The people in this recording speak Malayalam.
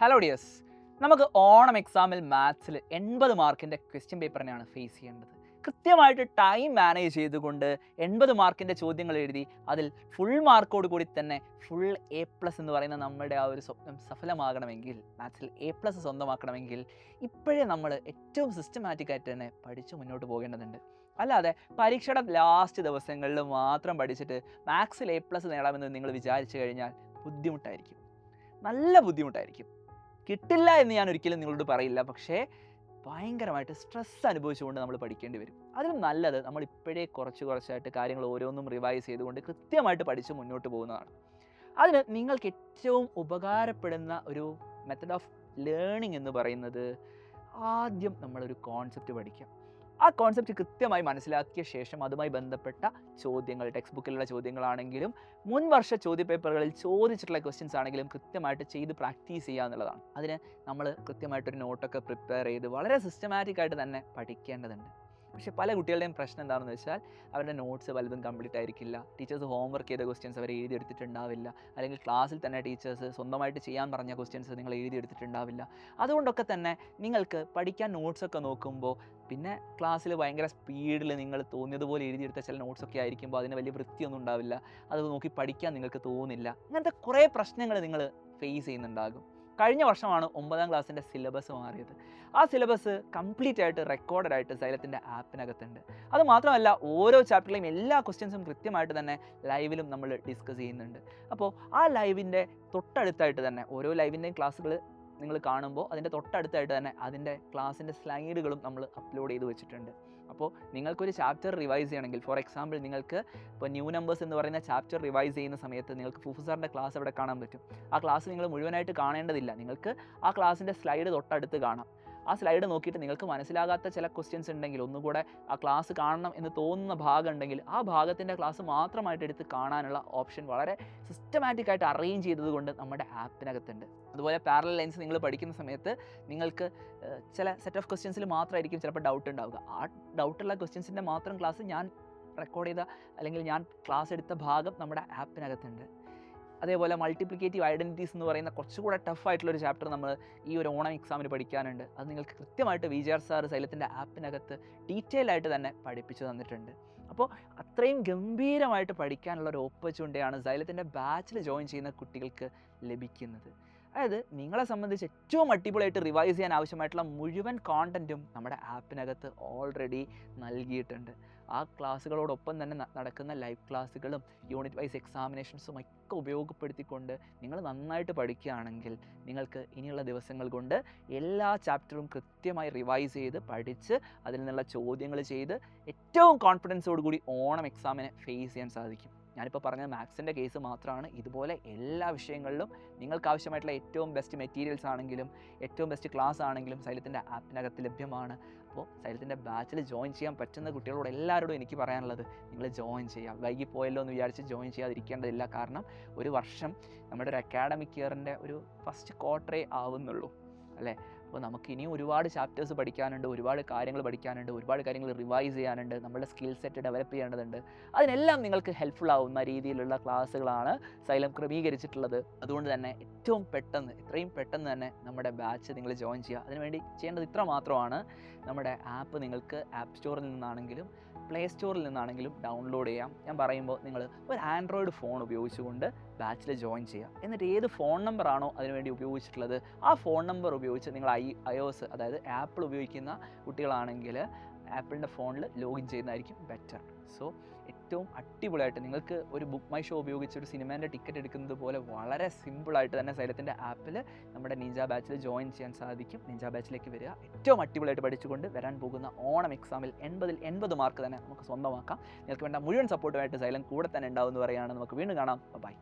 ഹലോ ഡിയേഴ്സ്, നമുക്ക് ഓണം എക്സാമിൽ മാത്സിൽ 80 മാർക്കിൻ്റെ ക്വസ്റ്റ്യൻ പേപ്പറിനെയാണ് ഫേസ് ചെയ്യേണ്ടത്. കൃത്യമായിട്ട് ടൈം മാനേജ് ചെയ്തുകൊണ്ട് 80 മാർക്കിൻ്റെ ചോദ്യങ്ങൾ എഴുതി അതിൽ ഫുൾ മാർക്കോട് കൂടി തന്നെ ഫുൾ A+ എന്ന് പറയുന്ന നമ്മുടെ ആ ഒരു സ്വപ്നം സഫലമാകണമെങ്കിൽ, മാത്സിൽ A+ സ്വന്തമാക്കണമെങ്കിൽ ഇപ്പോഴേ നമ്മൾ ഏറ്റവും സിസ്റ്റമാറ്റിക് ആയിട്ട് തന്നെ പഠിച്ച് മുന്നോട്ട് പോകേണ്ടതുണ്ട്. അല്ലാതെ പരീക്ഷയുടെ ലാസ്റ്റ് ദിവസങ്ങളിൽ മാത്രം പഠിച്ചിട്ട് മാത്സിൽ A+ നേടാമെന്ന് നിങ്ങൾ വിചാരിച്ചു കഴിഞ്ഞാൽ ബുദ്ധിമുട്ടായിരിക്കും, നല്ല ബുദ്ധിമുട്ടായിരിക്കും. കിട്ടില്ല എന്ന് ഞാൻ ഒരിക്കലും നിങ്ങളോട് പറയില്ല, പക്ഷേ ഭയങ്കരമായിട്ട് സ്ട്രെസ് അനുഭവിച്ചുകൊണ്ട് നമ്മൾ പഠിക്കേണ്ടി വരും. അതിലും നല്ലത് നമ്മൾ ഇപ്പോഴേ കുറച്ചായിട്ട് കാര്യങ്ങൾ ഓരോന്നും റിവൈസ് ചെയ്തുകൊണ്ട് കൃത്യമായിട്ട് പഠിച്ച് മുന്നോട്ട് പോകുന്നതാണ്. അതിന് നിങ്ങൾക്ക് ഏറ്റവും ഉപകാരപ്പെടുന്ന ഒരു മെത്തഡ് ഓഫ് ലേണിംഗ് എന്ന് പറയുന്നത്, ആദ്യം നമ്മളൊരു കോൺസെപ്റ്റ് പഠിക്കാം. ആ കോൺസെപ്റ്റ് കൃത്യമായി മനസ്സിലാക്കിയ ശേഷം അതുമായി ബന്ധപ്പെട്ട ചോദ്യങ്ങൾ, ടെക്സ്റ്റ് ബുക്കിലുള്ള ചോദ്യങ്ങളാണെങ്കിലും മുൻ വർഷ ചോദ്യപേപ്പറുകളിൽ ചോദിച്ചിട്ടുള്ള ക്വസ്റ്റ്യൻസ് ആണെങ്കിലും കൃത്യമായിട്ട് ചെയ്ത് പ്രാക്ടീസ് ചെയ്യുക എന്നുള്ളതാണ്. അതിന് നമ്മൾ കൃത്യമായിട്ടൊരു നോട്ടൊക്കെ പ്രിപ്പയർ ചെയ്ത് വളരെ സിസ്റ്റമാറ്റിക് ആയിട്ട് തന്നെ പഠിക്കേണ്ടതുണ്ട്. പക്ഷേ പല കുട്ടികളുടെയും പ്രശ്നം എന്താണെന്ന് വെച്ചാൽ അവരുടെ നോട്ട്സ് പലതും കംപ്ലീറ്റ് ആയിരിക്കില്ല. ടീച്ചേഴ്സ് ഹോംവർക്ക് ചെയ്ത ക്വസ്റ്റ്യൻസ് അവർ എഴുതിയെടുത്തിട്ടുണ്ടാവില്ല, അല്ലെങ്കിൽ ക്ലാസ്സിൽ തന്നെ ടീച്ചേഴ്സ് സ്വന്തമായിട്ട് ചെയ്യാൻ പറഞ്ഞ ക്വസ്റ്റ്യൻസ് നിങ്ങൾ എഴുതിയെടുത്തിട്ടുണ്ടാവില്ല. അതുകൊണ്ടൊക്കെ തന്നെ നിങ്ങൾക്ക് പഠിക്കാൻ നോട്ട്സൊക്കെ നോക്കുമ്പോൾ പിന്നെ ക്ലാസ്സിൽ ഭയങ്കര സ്പീഡിൽ നിങ്ങൾ തോന്നിയതുപോലെ എഴുതിയെടുത്ത ചില നോട്ട്സൊക്കെ ആയിരിക്കുമ്പോൾ അതിന് വലിയ വൃത്തിയൊന്നും ഉണ്ടാവില്ല, അത് നോക്കി പഠിക്കാൻ നിങ്ങൾക്ക് തോന്നില്ല. അങ്ങനത്തെ കുറേ പ്രശ്നങ്ങൾ നിങ്ങൾ ഫേസ് ചെയ്യുന്നുണ്ടാകും. കഴിഞ്ഞ വർഷമാണ് 9ാം ക്ലാസ്സിൻ്റെ സിലബസ് മാറിയത്. ആ സിലബസ് കംപ്ലീറ്റ് ആയിട്ട് റെക്കോർഡഡ് ആയിട്ട് സൈലത്തിൻ്റെ ആപ്പിനകത്തുണ്ട്. അത് മാത്രമല്ല, ഓരോ ചാപ്റ്ററിലെയും എല്ലാ ക്വസ്റ്റ്യൻസും കൃത്യമായിട്ട് തന്നെ ലൈവിലും നമ്മൾ ഡിസ്കസ് ചെയ്യുന്നുണ്ട്. അപ്പോൾ ആ ലൈവിൻ്റെ തൊട്ടടുത്തായിട്ട് തന്നെ ഓരോ ലൈവിൻ്റെയും ക്ലാസ്സുകൾ നിങ്ങൾ കാണുമ്പോൾ അതിൻ്റെ തൊട്ടടുത്തായിട്ട് തന്നെ അതിൻ്റെ ക്ലാസ്സിൻ്റെ സ്ലൈഡുകളും നമ്മൾ അപ്ലോഡ് ചെയ്ത് വെച്ചിട്ടുണ്ട്. അപ്പോൾ നിങ്ങൾക്കൊരു ചാപ്റ്റർ റിവൈസ് ചെയ്യണമെങ്കിൽ, ഫോർ എക്സാമ്പിൾ നിങ്ങൾക്ക് ഇപ്പോൾ ന്യൂ നമ്പേഴ്സ് എന്ന് പറയുന്ന ചാപ്റ്റർ റിവൈസ് ചെയ്യുന്ന സമയത്ത് നിങ്ങൾക്ക് ഫുഫു സാറിൻ്റെ ക്ലാസ് അവിടെ കാണാൻ പറ്റും. ആ ക്ലാസ് നിങ്ങൾ മുഴുവനായിട്ട് കാണേണ്ടതില്ല, നിങ്ങൾക്ക് ആ ക്ലാസ്സിൻ്റെ സ്ലൈഡ് തൊട്ടടുത്ത് കാണാം. ആ സ്ലൈഡ് നോക്കിയിട്ട് നിങ്ങൾക്ക് മനസ്സിലാകാത്ത ചില ക്വസ്റ്റ്യൻസ് ഉണ്ടെങ്കിൽ, ഒന്നുകൂടെ ആ ക്ലാസ് കാണണം എന്ന് തോന്നുന്ന ഭാഗം ഉണ്ടെങ്കിൽ ആ ഭാഗത്തിൻ്റെ ക്ലാസ് മാത്രമായിട്ട് എടുത്ത് കാണാനുള്ള ഓപ്ഷൻ വളരെ സിസ്റ്റമാറ്റിക് ആയിട്ട് അറേഞ്ച് ചെയ്തതുകൊണ്ട് നമ്മുടെ ആപ്പിനകത്തുണ്ട്. അതുപോലെ പാരലൽ ലൈൻസ് നിങ്ങൾ പഠിക്കുന്ന സമയത്ത് നിങ്ങൾക്ക് ചില സെറ്റ് ഓഫ് ക്വസ്റ്റ്യൻസിൽ മാത്രമായിരിക്കും ചിലപ്പോൾ ഡൗട്ട് ഉണ്ടാവുക. ആ ഡൗട്ടുള്ള ക്വസ്റ്റ്യൻസിൻ്റെ മാത്രം ക്ലാസ് ഞാൻ റെക്കോർഡ് ചെയ്ത അല്ലെങ്കിൽ ഞാൻ ക്ലാസ് എടുത്ത ഭാഗം നമ്മുടെ ആപ്പിനകത്തുണ്ട്. അതേപോലെ മൾട്ടിപ്ലിക്കേറ്റീവ് ഐഡൻറ്റിറ്റീസ് എന്ന് പറയുന്ന കുറച്ചുകൂടെ ടഫായിട്ടുള്ളൊരു ചാപ്റ്റർ നമ്മൾ ഈ ഒരു ഓണം എക്സാമിന് പഠിക്കാനുണ്ട്. അത് നിങ്ങൾക്ക് കൃത്യമായിട്ട് വിജയർ സാർ സൈലത്തിൻ്റെ ആപ്പിനകത്ത് ഡീറ്റെയിൽ ആയിട്ട് തന്നെ പഠിപ്പിച്ചു തന്നിട്ടുണ്ട്. അപ്പോൾ അത്രയും ഗംഭീരമായിട്ട് പഠിക്കാനുള്ള ഒരു ഓപ്പർച്യൂണിറ്റിയാണ് സൈലത്തിൻ്റെ ബാച്ചിൽ ജോയിൻ ചെയ്യുന്ന കുട്ടികൾക്ക് ലഭിക്കുന്നത്. അതായത് നിങ്ങളെ സംബന്ധിച്ച് ഏറ്റവും അടിപൊളിയായിട്ട് റിവൈസ് ചെയ്യാൻ ആവശ്യമായിട്ടുള്ള മുഴുവൻ കോണ്ടൻറ്റും നമ്മുടെ ആപ്പിനകത്ത് ഓൾറെഡി നൽകിയിട്ടുണ്ട്. ആ ക്ലാസ്സുകളോടൊപ്പം തന്നെ നടക്കുന്ന ലൈവ് ക്ലാസ്സുകളും യൂണിറ്റ് വൈസ് എക്സാമിനേഷൻസും ഒക്കെ ഉപയോഗപ്പെടുത്തിക്കൊണ്ട് നിങ്ങൾ നന്നായിട്ട് പഠിക്കുകയാണെങ്കിൽ നിങ്ങൾക്ക് ഇനിയുള്ള ദിവസങ്ങൾ കൊണ്ട് എല്ലാ ചാപ്റ്ററും കൃത്യമായി റിവൈസ് ചെയ്ത് പഠിച്ച് അതിൽ നിന്നുള്ള ചോദ്യങ്ങൾ ചെയ്ത് ഏറ്റവും കോൺഫിഡൻസോട് കൂടി ഓണം എക്സാമിനെ ഫേസ് ചെയ്യാൻ സാധിക്കും. ഞാനിപ്പോൾ പറഞ്ഞ മാത്സിൻ്റെ കേസ് മാത്രമാണ്. ഇതുപോലെ എല്ലാ വിഷയങ്ങളിലും നിങ്ങൾക്ക് ആവശ്യമായിട്ടുള്ള ഏറ്റവും ബെസ്റ്റ് മെറ്റീരിയൽസ് ആണെങ്കിലും ഏറ്റവും ബെസ്റ്റ് ക്ലാസ് ആണെങ്കിലും സൈലത്തിൻ്റെ ആപ്പിനകത്ത് ലഭ്യമാണ്. അപ്പോൾ സൈലത്തിൻ്റെ ബാച്ചിൽ ജോയിൻ ചെയ്യാൻ പറ്റുന്ന കുട്ടികളോട് എല്ലാവരോടും എനിക്ക് പറയാനുള്ളത്, നിങ്ങൾ ജോയിൻ ചെയ്യുക. വൈകിപ്പോയല്ലോ എന്ന് വിചാരിച്ച് ജോയിൻ ചെയ്യാതിരിക്കേണ്ടതില്ല. കാരണം ഒരു വർഷം നമ്മുടെ ഒരു അക്കാഡമിക് ഇയറിൻ്റെ ഒരു ഫസ്റ്റ് ക്വാർട്ടറേ ആവുന്നുള്ളൂ അല്ലേ. അപ്പോൾ നമുക്ക് ഇനിയും ഒരുപാട് ചാപ്റ്റേഴ്സ് പഠിക്കാനുണ്ട്, ഒരുപാട് കാര്യങ്ങൾ പഠിക്കാനുണ്ട്, ഒരുപാട് കാര്യങ്ങൾ റിവൈസ് ചെയ്യാനുണ്ട്, നമ്മുടെ സ്കിൽ സെറ്റ് ഡെവലപ്പ് ചെയ്യേണ്ടതുണ്ട്. അതിനെല്ലാം നിങ്ങൾക്ക് ഹെൽപ്ഫുൾ ആവുന്ന രീതിയിലുള്ള ക്ലാസ്സുകളാണ് സൈലം ക്രമീകരിച്ചിട്ടുള്ളത്. അതുകൊണ്ട് തന്നെ എത്രയും പെട്ടെന്ന് തന്നെ നമ്മുടെ ബാച്ച് നിങ്ങൾ ജോയിൻ ചെയ്യുക. അതിനുവേണ്ടി ചെയ്യേണ്ടത് ഇത്ര മാത്രമാണ്. നമ്മുടെ ആപ്പ് നിങ്ങൾക്ക് ആപ്പ് സ്റ്റോറിൽ നിന്നാണെങ്കിലും പ്ലേ സ്റ്റോറിൽ നിന്നാണെങ്കിലും ഡൗൺലോഡ് ചെയ്യാം. ഞാൻ പറയുമ്പോൾ നിങ്ങൾ ഒരു ആൻഡ്രോയിഡ് ഫോൺ ഉപയോഗിച്ചുകൊണ്ട് ബാച്ചിൽ ജോയിൻ ചെയ്യുക. എന്നിട്ട് ഏത് ഫോൺ നമ്പറാണോ അതിനുവേണ്ടി ഉപയോഗിച്ചിട്ടുള്ളത് ആ ഫോൺ നമ്പർ ഉപയോഗിച്ച് നിങ്ങൾ iOS അതായത് ആപ്പിൾ ഉപയോഗിക്കുന്ന കുട്ടികളാണെങ്കിൽ ആപ്പിളിൻ്റെ ഫോണിൽ ലോഗിൻ ചെയ്യുന്നതായിരിക്കും ബെറ്റർ. സോ ഏറ്റവും അടിപൊളിയായിട്ട് നിങ്ങൾക്ക് ഒരു ബുക്ക് മൈ ഷോ ഉപയോഗിച്ച് ഒരു സിനിമേൻ്റെ ടിക്കറ്റ് എടുക്കുന്നത് പോലെ വളരെ സിമ്പിളായിട്ട് തന്നെ സൈലത്തിൻ്റെ ആപ്പിൽ നമ്മുടെ നിഞ്ച ബാച്ചിൽ ജോയിൻ ചെയ്യാൻ സാധിക്കും. നിഞ്ച ബാച്ചിലേക്ക് വരിക. ഏറ്റവും അടിപൊളിയായിട്ട് പഠിച്ചുകൊണ്ട് വരാൻ പോകുന്ന ഓണം എക്സാമിൽ 80ൽ 80 മാർക്ക് തന്നെ നമുക്ക് സ്വന്തമാക്കാം. നിങ്ങൾക്ക് വേണ്ട മുഴുവൻ സപ്പോർട്ടുമായിട്ട് സൈലം കൂടെ തന്നെ ഉണ്ടാവും എന്ന് പറയുകയാണ്. നമുക്ക് വീണ്ടും കാണാം. ബൈ.